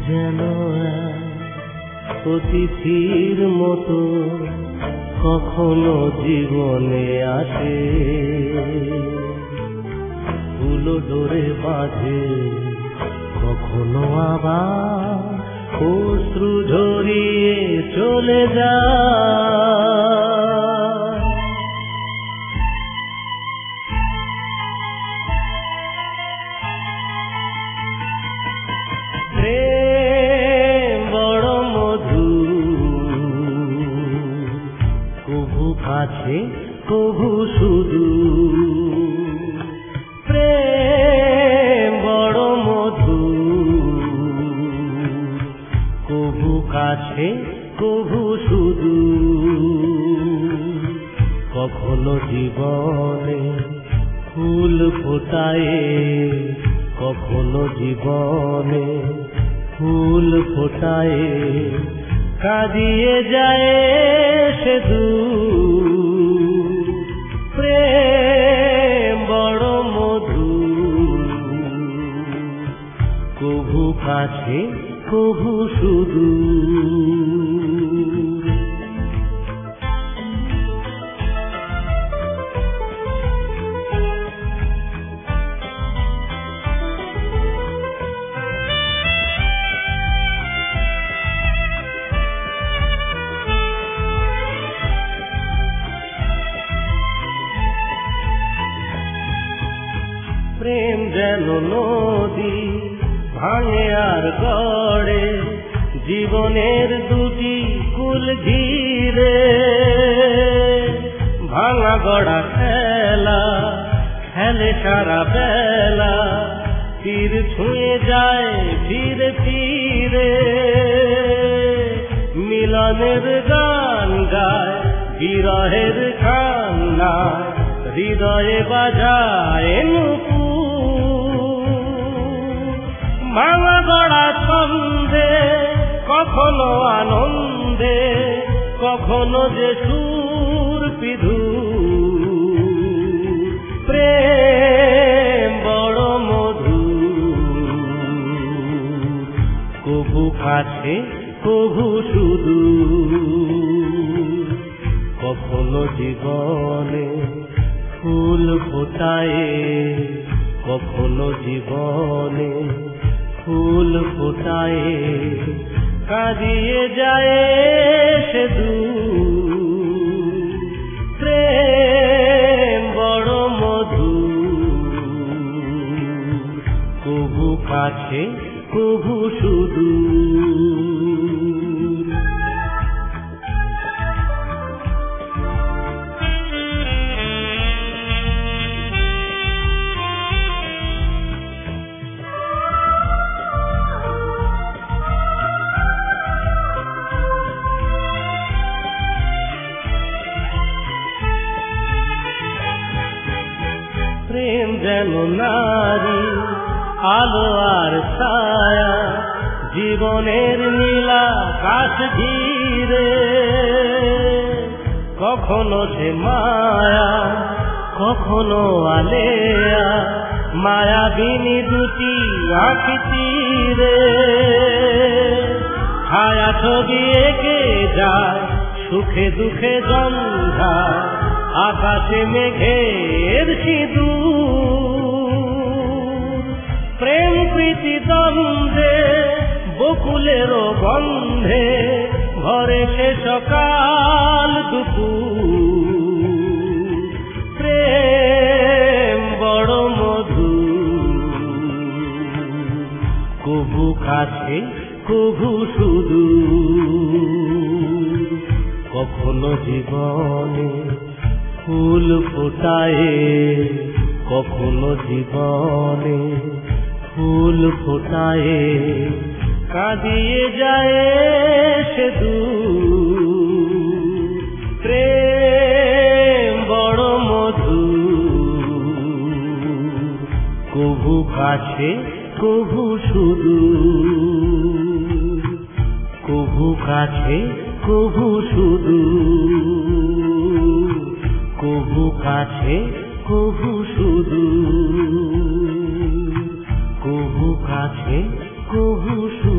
যেন অতিথির মতো কখনো জীবনে আসে, ফুলো ডোরে বাঁধে, কখনো আবার অশ্রু ঝরিয়ে চলে যায়। প্রেম বড় মধু, কভু কাছে কভু শুধু। প্রেম বড় মধু, কভু কাছে কভু শুধু। কখনো জীবনে ফুল ফোটায়, কখনো জীবনে ফুল ফোটায়, কাঁদিয়ে যায় সে দূর। প্রেম বড় মধু, কভু কাছে কভু শুধু। প্রেম যেন নদী ভাঙে আর গড়ে, জীবনের দুটি কুল ঘিরে। ভাঙা গড়া খেলা খেলে সারা বেলা, তীর ছুঁয়ে যায় ফিরে ফিরে। মিলনের গান গায় বিরহের কান্না, হৃদয়ে বাজায় নুপুর। ভাঙা গড়া ছন্দে, কখনো আনন্দে, কখনো যে সুর পিধু। প্রেম বড় মধু, কভু কাছে কভু শুধু। কখনো জীবনে ফুল ফোটায়, কখনো জীবনে ফুল ফোটায়, কাঁদিয়ে যায় সে দূর। প্রেম বড় মধু, কভু কাছে কভু শুধু। প্রেম যেন নারী আলো আর ছায়া, জীবনের নীলা কাশ ঘিরে। কখনো সে মায়া, কখনো আলেয়া, মায়াবিনী দুটি আঁখি তীরে। ছায়া ছবি এঁকে যায় সুখে দুঃখে সন্ধ্যায়, আকাশে মেঘের সিঁদুর। প্রেম প্রীতি দ্বন্দ্বে, বকুলেরও গন্ধে, ঘরে সে সকাল দুপুর। প্রেম বড় মধু, কভু কাছে কভু শুধু। কখনো জীবনে ফুল ফোটায়, কখনো জীবনে ফুল ফোটায়, কাঁদিয়ে যায় সে দূর। প্রেম বড় মধু, কভু কাছে কভু শুধু। কভু কাছে কভু শুধু, কভু কাছে কভু সুদূর, কভু কাছে কভু সুদূর।